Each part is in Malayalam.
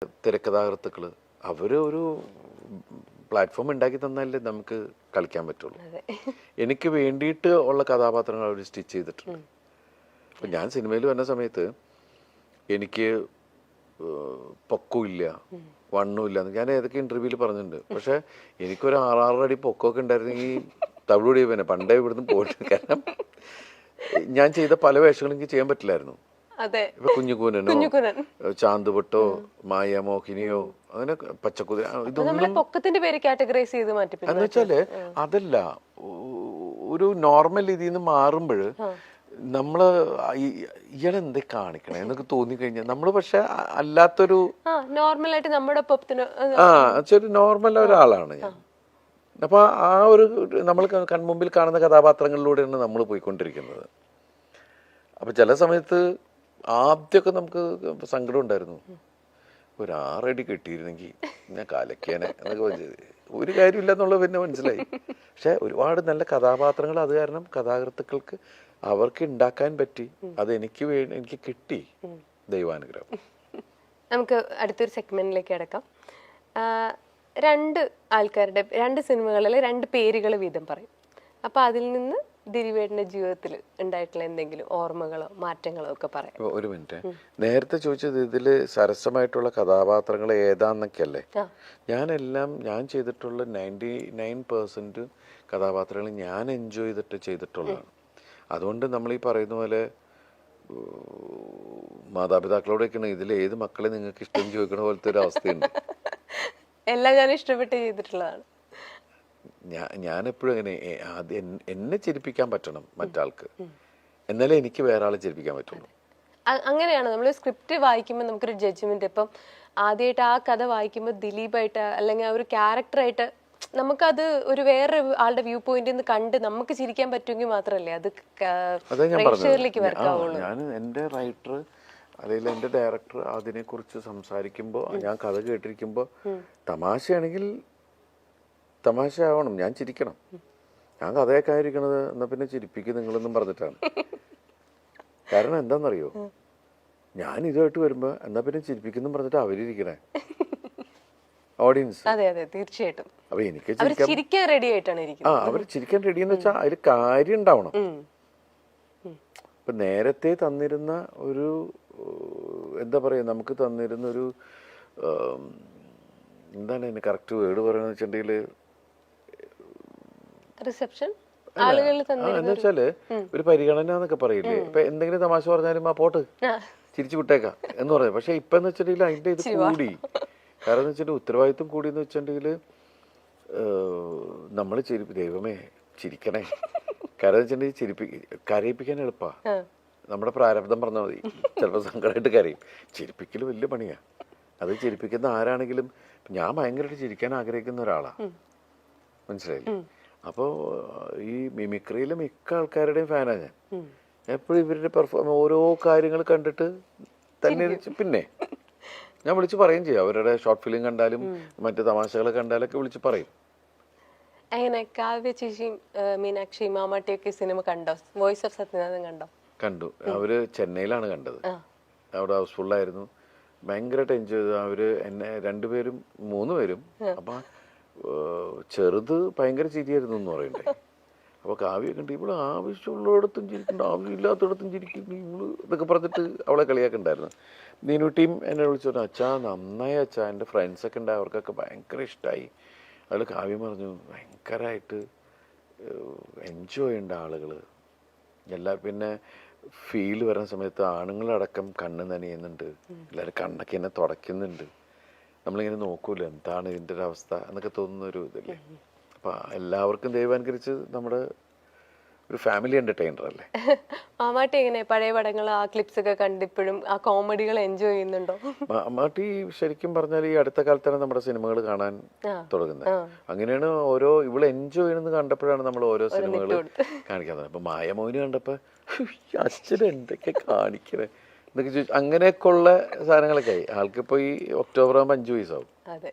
തിരക്കഥാകൃത്തുക്കള് അവര് ഒരു പ്ലാറ്റ്ഫോം ഉണ്ടാക്കി തന്നാലേ നമുക്ക് കളിക്കാൻ പറ്റുള്ളൂ. എനിക്ക് വേണ്ടിയിട്ട് ഉള്ള കഥാപാത്രങ്ങൾ അവർ സ്റ്റിച്ച് ചെയ്തിട്ടുണ്ട്. അപ്പം ഞാൻ സിനിമയിൽ വന്ന സമയത്ത് എനിക്ക് പൊക്കമില്ല, വണ്ണമില്ല എന്ന് ഞാൻ ഏതൊക്കെ ഇന്റർവ്യൂവിൽ പറഞ്ഞിട്ടുണ്ട്. പക്ഷെ എനിക്കൊരു 6-6 അടി പൊക്കമൊക്കെ ഉണ്ടായിരുന്നെങ്കിൽ തവിടുപൊടി പിന്നെ പണ്ടേ ഇവിടുന്ന് പോയിട്ട്. കാരണം ഞാൻ ചെയ്ത പല വേഷങ്ങളും എനിക്ക് ചെയ്യാൻ പറ്റില്ലായിരുന്നു. ഇപ്പൊ കുഞ്ഞുകൂനനോ ചാന്തുപൊട്ടോ മായമോഹിനിയോ അങ്ങനെ പച്ചക്കുതിര ഇതൊന്നും പൊക്കത്തിന്റെ പേര് കാറ്റഗറൈസ് ചെയ്ത് മാറ്റി. എന്ന് വെച്ചാല് അതല്ല, ഒരു നോർമൽ ഇതിൽ നിന്ന് മാറുമ്പോൾ നമ്മള് ഇയാളെന്തേ കാണിക്കണേ എന്നൊക്കെ തോന്നിക്കഴിഞ്ഞാൽ നമ്മള് പക്ഷെ അല്ലാത്തൊരു നോർമലായിട്ട് നമ്മുടെ നോർമൽ ഒരാളാണ് ഞാൻ. അപ്പൊ ആ ഒരു നമ്മൾ കൺമുമ്പിൽ കാണുന്ന കഥാപാത്രങ്ങളിലൂടെയാണ് നമ്മൾ പോയിക്കൊണ്ടിരിക്കുന്നത്. അപ്പൊ ചില സമയത്ത് ആദ്യമൊക്കെ നമുക്ക് സങ്കടം ഉണ്ടായിരുന്നു, ഒരു 6 അടി കിട്ടിയിരുന്നെങ്കിൽ ഞാൻ കാലക്കേനെ എന്നൊക്കെ ഒരു കാര്യമില്ല എന്നുള്ളത് പിന്നെ മനസ്സിലായി. പക്ഷെ ഒരുപാട് നല്ല കഥാപാത്രങ്ങൾ അത് കാരണം കഥാകൃത്തുക്കൾക്ക് അവർക്ക് ഉണ്ടാക്കാൻ പറ്റി. അത് എനിക്ക് കിട്ടി, ദൈവാനുഗ്രഹം. നമുക്ക് അടുത്തൊരു സെഗ്മെന്റിലേക്ക് കിടക്കാം. 2 ആൾക്കാരുടെ 2 സിനിമകളിലെ 2 പേരുകൾ വീതം പറയും. അപ്പൊ അതിൽ നിന്ന് ദിലീപേട്ടന്റെ ജീവിതത്തിൽ ഉണ്ടായിട്ടുള്ള എന്തെങ്കിലും ഓർമ്മകളോ മാറ്റങ്ങളോ ഒക്കെ പറയാം. ഒരു മിനിറ്റ്, നേരത്തെ ചോദിച്ചത് ഇതില് സരസമായിട്ടുള്ള കഥാപാത്രങ്ങൾ ഏതാന്നൊക്കെ അല്ലേ? ഞാൻ ചെയ്തിട്ടുള്ള 99% കഥാപാത്രങ്ങൾ ഞാൻ എൻജോയ് ചെയ്തിട്ട് ചെയ്തിട്ടുള്ളതാണ്. അതുകൊണ്ട് നമ്മൾ ഈ പറയുന്ന പോലെ മാതാപിതാക്കളോടൊക്കെയാണ് ഇതിൽ ഏത് മക്കളെ നിങ്ങൾക്ക് ഇഷ്ടം ചോദിക്കണ പോലത്തെ ഒരു അവസ്ഥയുണ്ട്. എല്ലാം ഞാൻ ഇഷ്ടപ്പെട്ട് ചെയ്തിട്ടുള്ളതാണ്. ഞാൻ എപ്പോഴും അങ്ങനെ എന്നെ ചിരിപ്പിക്കാൻ പറ്റണം മറ്റാൾക്ക്, എന്നാലേ എനിക്ക് വേറെ ആളെ ചിരിപ്പിക്കാൻ പറ്റുള്ളൂ. അങ്ങനെയാണ് നമ്മൾ സ്ക്രിപ്റ്റ് വായിക്കുമ്പോൾ നമുക്കൊരു ജഡ്ജ്മെന്റ്. ഇപ്പം ആദ്യമായിട്ട് ആ കഥ വായിക്കുമ്പോൾ ദിലീപായിട്ട് അല്ലെങ്കിൽ ആ ഒരു ക്യാരക്ടറായിട്ട് നമുക്കത് ഒരു വേറെ ആളുടെ വ്യൂ പോയിന്റിൽ നിന്ന് കണ്ട് നമുക്ക് ചിരിക്കാൻ പറ്റുമെങ്കിൽ മാത്രമല്ലേ അത് പ്രേക്ഷകരിലേക്ക് വർക്കാവുള്ളൂ. ഞാൻ എൻ്റെ റൈറ്റർ അല്ലെങ്കിൽ എൻ്റെ ഡയറക്ടർ അതിനെക്കുറിച്ച് സംസാരിക്കുമ്പോൾ ഞാൻ കഥ കേട്ടിരിക്കുമ്പോൾ തമാശയാണെങ്കിൽ തമാശ ആവണം, ഞാൻ ചിരിക്കണം. ഞാൻ കഥയൊക്കെ ആയിരിക്കണത് എന്നാ പിന്നെ ചിരിപ്പിക്കും നിങ്ങളെന്നും പറഞ്ഞിട്ടാണ്. കാരണം എന്താണെന്നറിയോ, ഞാൻ ഇതുമായിട്ട് വരുമ്പോ എന്നാ പിന്നെ ചിരിപ്പിക്കുന്നു പറഞ്ഞിട്ട് അവരിയ്ക്കണേ ഓഡിയൻസ്. തീർച്ചയായിട്ടും. അപ്പൊ എനിക്ക് ചിരിക്കാൻ റെഡി ആയിട്ടാണ് അവര് ചിരിക്കാൻ റെഡി എന്ന് വെച്ചാൽ അതിൽ കാര്യം ഉണ്ടാവണം. ഇപ്പൊ നേരത്തെ തന്നിരുന്ന ഒരു എന്താ പറയാ, നമുക്ക് തന്നിരുന്ന ഒരു എന്താണ് അതിന് കറക്റ്റ് വേർഡ് പറയുന്നത് വെച്ചിട്ടുണ്ടെങ്കിൽ റിസപ്ഷൻ എന്ന് വെച്ചാല് ഒരു പരിഗണന എന്നൊക്കെ പറയില്ലേ. ഇപ്പൊ എന്തെങ്കിലും തമാശ പറഞ്ഞാലും ആ പോട്ട് ചിരിച്ചു വിട്ടേക്കാം എന്ന് പറഞ്ഞു. പക്ഷെ ഇപ്പൊ എന്ന് വെച്ചിട്ടുണ്ടെങ്കിൽ അതിന്റെ ഇത് കൂടി. കാരണം എന്ന് വെച്ചിട്ടുണ്ടെങ്കിൽ ഉത്തരവാദിത്വം കൂടി എന്ന് വെച്ചിട്ടുണ്ടെങ്കിൽ നമ്മള് ദൈവമേ ചിരിക്കണേ. കാരണം വെച്ചിട്ടുണ്ടെങ്കിൽ കരയിപ്പിക്കാൻ എളുപ്പാ, നമ്മുടെ പ്രാരബ്ധം പറഞ്ഞാൽ മതി. ചിലപ്പോൾ സങ്കടമായിട്ട് കരയും. ചിരിപ്പിക്കൽ വലിയ പണിയാ. അത് ചിരിപ്പിക്കുന്ന ആരാണെങ്കിലും ഞാൻ ഭയങ്കരമായിട്ട് ചിരിക്കാൻ ആഗ്രഹിക്കുന്ന ഒരാളാ, മനസ്സിലായില്ലേ? അപ്പോൾ ഈ മിമിക്രിയിലെ മിക്ക ആൾക്കാരുടെയും ഫാനാണ് ഞാൻ. എപ്പോഴും ഇവരുടെ ഓരോ കാര്യങ്ങൾ കണ്ടിട്ട് തന്നെ പിന്നെ ഞാൻ വിളിച്ച് പറയും ചെയ്യും. അവരുടെ ഷോർട്ട് ഫിലിം കണ്ടാലും മറ്റു തമാശകൾ കണ്ടാലൊക്കെ വിളിച്ച് പറയും. എങ്ങനെ കാവ്യ ചേച്ചിയും മീനാക്ഷി മാമാട്ടിയൊക്കെ സിനിമ കണ്ടോ? വോയിസ് ഓഫ് സത്യനാഥൻ കണ്ടോ? കണ്ടു. അവര് ചെന്നൈയിലാണ് കണ്ടത്. അവിടെ ഹൗസ്ഫുള്ളായിരുന്നു. ഭയങ്കരമായിട്ട് എൻജോയ് ചെയ്തു. അവര് എന്നെ 2 പേരും 3 പേരും. അപ്പൊ ചെറുത് ഭയങ്കര ചിരിയായിരുന്നു എന്ന് പറയണ്ടേ. അപ്പൊ കാവ്യ കണ്ട് ഇവള് ആവശ്യമുള്ളിടത്തും ചിരിക്കണ്ട, ആവശ്യമില്ലാത്തടത്തും ചിരിക്കുന്നു ഇവള് ഇതൊക്കെ പറഞ്ഞിട്ട് അവളെ കളിയാക്കുണ്ടായിരുന്നു. നീനുട്ടിയും എന്നെ വിളിച്ചു പറഞ്ഞു, അച്ഛാ നന്നായി അച്ഛാ, എൻ്റെ ഫ്രണ്ട്സൊക്കെ ഉണ്ട്, അവർക്കൊക്കെ ഭയങ്കര ഇഷ്ടമായി. അതിൽ കാവ്യം പറഞ്ഞു ഭയങ്കരമായിട്ട് എൻജോയ് ചെയ്യേണ്ട ആളുകള് എല്ലാവരും. പിന്നെ ഫീൽ വരുന്ന സമയത്ത് ആണുങ്ങളടക്കം കണ്ണ് നനയുന്നുണ്ട്, എല്ലാവരും കണ്ണൊക്കെ എന്നെ തുടയ്ക്കുന്നുണ്ട്. നമ്മളിങ്ങനെ നോക്കൂല എന്താണ് ഇതിൻ്റെ ഒരു അവസ്ഥ എന്നൊക്കെ തോന്നുന്ന ഒരു ഇതല്ലേ. അപ്പൊ എല്ലാവർക്കും ദൈവാനുകരിച്ച് നമ്മുടെ ഒരു ഫാമിലി എന്റർടൈനർ അല്ലേ. മാമാട്ടി എങ്ങനെ പഴയ പടങ്ങൾ ആ ക്ലിപ്സ് ഒക്കെ കണ്ടിപ്പോഴും ആ കോമഡികൾ എൻജോയ് ചെയ്യുന്നുണ്ടോ? മാമാട്ടി ശരിക്കും പറഞ്ഞാൽ ഈ അടുത്ത കാലത്താണ് നമ്മുടെ സിനിമകൾ കാണാൻ തുടങ്ങുന്നത്. അങ്ങനെയാണ് ഇവള് എൻജോയ് ചെയ്യുന്നത് കണ്ടപ്പോഴാണ് നമ്മൾ ഓരോ സിനിമകൾ കാണിക്കാൻ. അപ്പൊ മായമോഹിനി കണ്ടപ്പോ അച്ഛൻ എന്തൊക്കെ കാണിക്കണേ എന്നൊക്കെ ചോദിച്ചു. അങ്ങനെയൊക്കെ ഉള്ള സാധനങ്ങളൊക്കെ ആയി. ആൾക്കിപ്പോൾ ഈ ഒക്ടോബർ ആകുമ്പോൾ 5 വയസ്സാവും. അതെ.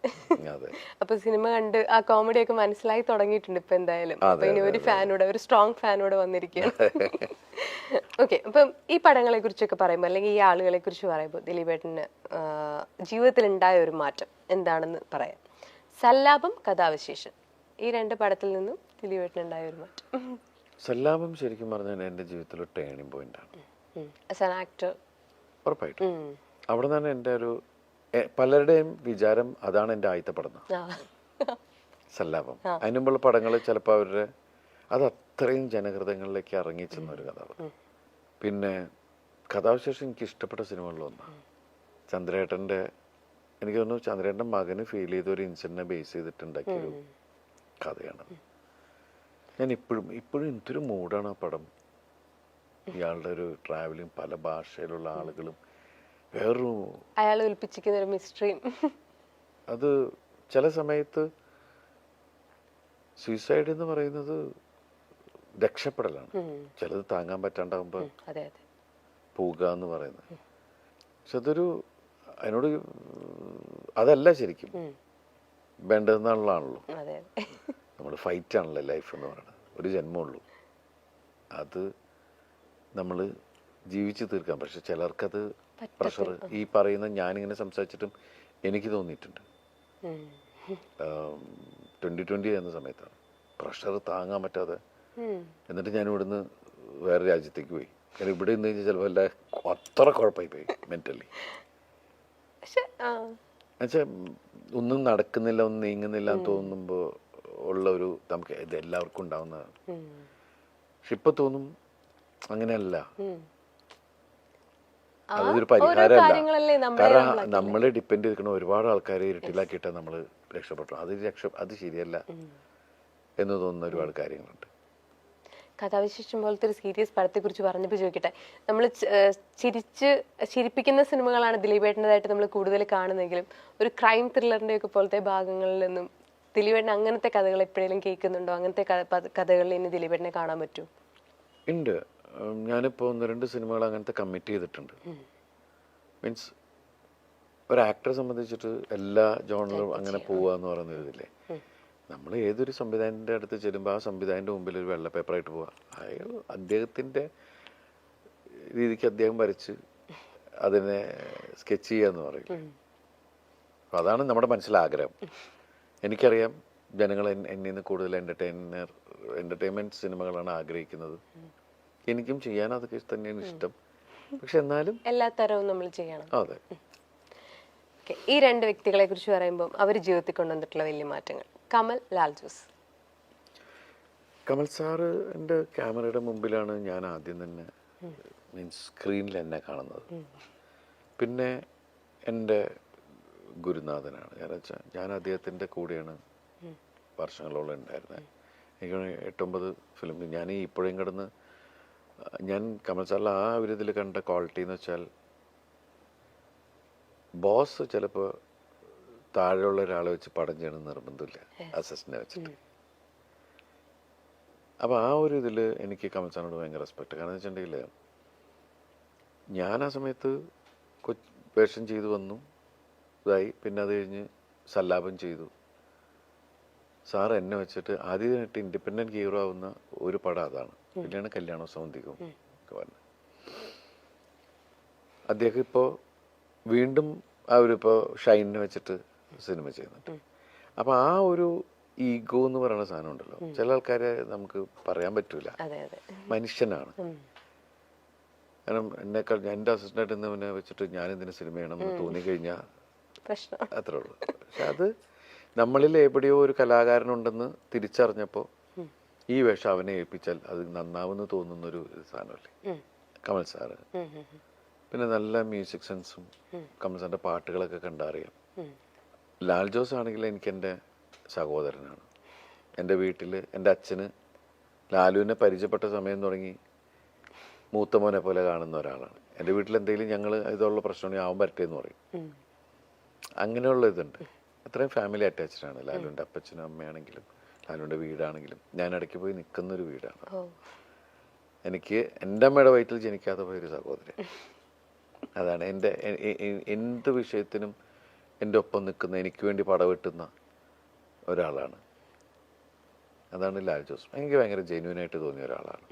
അതെ. അപ്പൊ സിനിമ കണ്ട് ആ കോമഡി ഒക്കെ മനസ്സിലായി തുടങ്ങിയിട്ടുണ്ട് ഇപ്പൊ എന്തായാലും. അപ്പൊ ഇനി ഒരു ഫാനോടെ, ഒരു സ്ട്രോങ് ഫാനോടെ വന്നിരിക്കുകയാണ്. ഓക്കെ, അപ്പം ഈ പടങ്ങളെ കുറിച്ചൊക്കെ പറയുമ്പോൾ അല്ലെങ്കിൽ ഈ ആളുകളെ കുറിച്ച് പറയുമ്പോൾ ദിലീപേട്ടന് ജീവിതത്തിൽ ഉണ്ടായ ഒരു മാറ്റം എന്താണെന്ന് പറയാം. സല്ലാപം, കഥാവിശേഷം, ഈ 2 പടത്തിൽ നിന്നും ദിലീപേട്ടന് ഉണ്ടായ ഒരു മാറ്റം. സല്ലാപം ശരിക്കും പറഞ്ഞാൽ എൻ്റെ ജീവിതത്തിലൊരു ടേണിംഗ് പോയിന്റാണ്. ആസ് ആൻ ആക്ടർ ഉറപ്പായിട്ടും അവിടെ നിന്നാണ് എൻ്റെ ഒരു പലരുടെയും വിചാരം അതാണ് എൻ്റെ ആദ്യത്തെ പടം സല്ലാപം. അതിന് മുമ്പുള്ള പടങ്ങൾ ചിലപ്പോൾ അവരുടെ അത് അത്രയും ജനഹൃദയങ്ങളിലേക്ക് ഇറങ്ങിച്ചെന്ന ഒരു കഥ. പിന്നെ കഥാവിശേഷം എനിക്ക് ഇഷ്ടപ്പെട്ട സിനിമകളിലൊന്നാണ്. ചന്ദ്രേട്ടൻ്റെ, എനിക്ക് തോന്നുന്നു ചന്ദ്രേട്ടൻ്റെ മകന് ഫീൽ ചെയ്ത ഒരു ഇൻസിഡൻറ്റിനെ ബേസ് ചെയ്തിട്ടുണ്ടാക്കിയൊരു കഥയാണ്. ഞാൻ ഇപ്പോഴും എന്തൊരു മൂഡാണ് ആ പടം. ഇയാളുടെ ഒരു ട്രാവലിങ്, പല ഭാഷയിലുള്ള ആളുകളും, വേറൊരു അയാൾ ഒളിപ്പിച്ചിരിക്കുന്ന ഒരു മിസ്റ്ററിയും. അത് ചില സമയത്ത് സൂയിസൈഡ് എന്ന് പറയുന്നത് രക്ഷപ്പെടലാണ്. ചിലത് താങ്ങാൻ പറ്റാണ്ടാകുമ്പോൾ പോവുക എന്ന് പറയുന്നത്. പക്ഷെ അതൊരു അതിനോട് അതല്ല ശരിക്കും വേണ്ടതെന്നുള്ളതാണല്ലോ. നമ്മൾ ഫൈറ്റ് ആണല്ലോ ലൈഫ് എന്ന് പറയുന്നത്. ഒരു ജന്മമുള്ളൂ, അത് നമ്മൾ ജീവിച്ചു തീർക്കാം. പക്ഷെ ചിലർക്കത് പ്രഷർ, ഈ പറയുന്ന ഞാനിങ്ങനെ സംസാരിച്ചിട്ടും എനിക്ക് തോന്നിയിട്ടുണ്ട് 2020 എന്ന സമയത്താണ് പ്രഷർ താങ്ങാൻ പറ്റാതെ. എന്നിട്ട് ഞാൻ ഇവിടുന്ന് വേറെ രാജ്യത്തേക്ക് പോയി. കാരണം ഇവിടെ നിന്ന് കഴിഞ്ഞാൽ ചിലപ്പോൾ എല്ലാ അത്ര കുഴപ്പമായി പോയി മെന്റലി. എന്നുവെച്ചാൽ ഒന്നും നടക്കുന്നില്ല, ഒന്നും നീങ്ങുന്നില്ല എന്ന് തോന്നുമ്പോൾ ഉള്ള ഒരു, നമുക്ക് ഇത് എല്ലാവർക്കും ഉണ്ടാവുന്നതാണ്. പക്ഷെ ഇപ്പൊ തോന്നും അങ്ങനെയല്ല, അതൊരു പരിഹാരമല്ല. കാരണം നമ്മളെ ഡിപ്പെൻഡ് ചെയ്തിരിക്കുന്ന ഒരുപാട് ആൾക്കാരെ ഇരുട്ടിലാക്കിയിട്ടാണ് നമ്മൾ രക്ഷപ്പെട്ടു. അത് ശരിയല്ല എന്ന് തോന്നുന്ന ഒരുപാട് കാര്യങ്ങളുണ്ട്. കഥാവിശേഷം പോലത്തെ ഒരു സീരിയസ് പടത്തെ കുറിച്ച് പറഞ്ഞപ്പോൾ ചോദിക്കട്ടെ, നമ്മൾ ചിരിപ്പിക്കുന്ന സിനിമകളാണ് ദിലീപേട്ടൻ്റെതായിട്ട് നമ്മൾ കൂടുതൽ കാണുന്നെങ്കിലും ഒരു ക്രൈം ത്രില്ലറിന്റെ ഒക്കെ പോലത്തെ ഭാഗങ്ങളിൽ നിന്നും ദിലീപേട്ടൻ അങ്ങനത്തെ കഥകൾ എപ്പോഴെങ്കിലും കേൾക്കുന്നുണ്ടോ? അങ്ങനത്തെ കഥകളിൽ ഇനി ദിലീപേട്ടനെ കാണാൻ പറ്റും? ഉണ്ട്. ഞാനിപ്പോൾ 1-2 സിനിമകൾ അങ്ങനത്തെ കമ്മിറ്റ് ചെയ്തിട്ടുണ്ട്. മീൻസ് ഒരു ആക്ടറെ സംബന്ധിച്ചിട്ട് എല്ലാ ജോണറും അങ്ങനെ പോവുക എന്ന് പറയുന്ന ഇതില്ലേ. നമ്മൾ ഏതൊരു സംവിധായകൻ്റെ അടുത്ത് ചെല്ലുമ്പോൾ ആ സംവിധായകൻ്റെ മുമ്പിൽ ഒരു വെള്ള പേപ്പറായിട്ട് പോവുക. അയാൾ അദ്ദേഹത്തിൻ്റെ രീതിക്ക് അദ്ദേഹം വരച്ച് അതിനെ സ്കെച്ച് ചെയ്യുക എന്ന് പറയും. അപ്പം അതാണ് നമ്മുടെ മനസ്സിലാഗ്രഹം. എനിക്കറിയാം ജനങ്ങൾ എന്നിൽ നിന്ന് കൂടുതൽ എൻ്റർടൈൻമെൻറ്റ് സിനിമകളാണ് ആഗ്രഹിക്കുന്നത്. എനിക്കും ചെയ്യാൻ അതൊക്കെ തന്നെയാണ് ഇഷ്ടം. പക്ഷെ എന്നാലും എല്ലാ തരവും നമ്മൾ ചെയ്യണം. അതെ. ഈ 2 വ്യക്തികളെ കുറിച്ച് പറയുമ്പോൾ അവർ ജീവിതത്തിൽ കൊണ്ടുവന്നിട്ടുള്ള വലിയ മാറ്റങ്ങൾ. കമൽ, ലാൽ ജോസ്. കമൽ സാറ് എൻ്റെ ക്യാമറയുടെ മുമ്പിലാണ് ഞാൻ ആദ്യം തന്നെ മീൻസ് സ്ക്രീനിൽ എന്നെ കാണുന്നത്. പിന്നെ എൻ്റെ ഗുരുനാഥനാണ്. കാരണം വെച്ചാൽ ഞാൻ അദ്ദേഹത്തിൻ്റെ കൂടെയാണ് വർഷങ്ങളോളം ഉണ്ടായിരുന്നത്. എനിക്ക് 8-9 ഫിലിം. ഞാൻ ഇപ്പോഴും കിടന്ന് ഞാൻ കമൽ സാറിൽ ആ ഒരു ഇതിൽ കണ്ട ക്വാളിറ്റി എന്ന് വെച്ചാൽ, ബോസ് ചിലപ്പോൾ താഴെയുള്ള ഒരാളെ വെച്ച് പടം ചെയ്യണമെന്ന് നിർബന്ധമില്ല, അസിസ്റ്റന്റിനെ വെച്ചിട്ട്. അപ്പോൾ ആ ഒരു ഇതിൽ എനിക്ക് കമൽ സാറിനോട് ഭയങ്കര റെസ്പെക്ട്. കാരണം വെച്ചിട്ടുണ്ടെങ്കിൽ ഞാൻ ആ സമയത്ത് വേഷം ചെയ്തു വന്നു, ഇതായി. പിന്നെ അത് കഴിഞ്ഞ് സല്ലാപം ചെയ്തു. സാർ എന്നെ വെച്ചിട്ട് ആദ്യമായിട്ട് ഇൻഡിപെൻഡൻറ്റ് ഹീറോ ആവുന്ന ഒരു പടം അതാണ്. പിന്നെയാണ് കല്യാണവും സൗന്ദര്യവും ഒക്കെ വന്നത്. അദ്ദേഹം ഇപ്പോൾ വീണ്ടും ആ ഒരു ഇപ്പോൾ ഷൈനിനെ വെച്ചിട്ട് സിനിമ ചെയ്യുന്നുണ്ട്. അപ്പോൾ ആ ഒരു ഈഗോ എന്ന് പറയുന്ന സാധനം ഉണ്ടല്ലോ, ചില ആൾക്കാരെ നമുക്ക് പറയാൻ പറ്റൂല. മനുഷ്യനാണ്. കാരണം എന്നെക്കാൾ എൻ്റെ അസിസ്റ്റൻ്റായിട്ട് ഇന്നവനെ വെച്ചിട്ട് ഞാനിതിന് സിനിമ ചെയ്യണമെന്ന് തോന്നിക്കഴിഞ്ഞാൽ അത്രേ ഉള്ളൂ. പക്ഷെ അത് നമ്മളിൽ എവിടെയോ ഒരു കലാകാരനുണ്ടെന്ന് തിരിച്ചറിഞ്ഞപ്പോൾ ഈ വേഷം അവനെ ഏൽപ്പിച്ചാൽ അത് നന്നാവുമെന്ന് തോന്നുന്നൊരു സാധനമല്ലേ കമൽ സാറ്. പിന്നെ നല്ല മ്യൂസിക് സെൻസും കമൽ സാറിൻ്റെ പാട്ടുകളൊക്കെ കണ്ടറിയാം. ലാൽ ജോസ് ആണെങ്കിൽ എനിക്ക് എൻ്റെ സഹോദരനാണ്. എൻ്റെ വീട്ടിൽ എൻ്റെ അച്ഛന് ലാലുവിനെ പരിചയപ്പെട്ട സമയം തുടങ്ങി മൂത്ത മോനെ പോലെ കാണുന്ന ഒരാളാണ്. എൻ്റെ വീട്ടിൽ എന്തെങ്കിലും ഞങ്ങൾ ഇതുള്ള പ്രശ്നമാണെങ്കിൽ ആവാൻ പറ്റേ എന്ന് പറയും. അങ്ങനെയുള്ള ഇതുണ്ട്. അത്രയും ഫാമിലി അറ്റാച്ച്ഡ് ആണ്. ലാലുവിൻ്റെ അപ്പച്ചനും അമ്മയാണെങ്കിലും ലാലുവിൻ്റെ വീടാണെങ്കിലും ഞാൻ ഇടയ്ക്ക് പോയി നിൽക്കുന്നൊരു വീടാണ്. എനിക്ക് എൻ്റെ അമ്മയുടെ വയറ്റിൽ ജനിക്കാതെ പോയൊരു സഹോദരൻ. അതാണ് എൻ്റെ എന്ത് വിഷയത്തിനും എൻ്റെ ഒപ്പം നിൽക്കുന്ന, എനിക്ക് വേണ്ടി പടവെട്ടുന്ന ഒരാളാണ്. അതാണ് ലാൽ ജോസ്. എനിക്ക് ഭയങ്കര ജെന്യൂനായിട്ട് തോന്നിയ ഒരാളാണ്.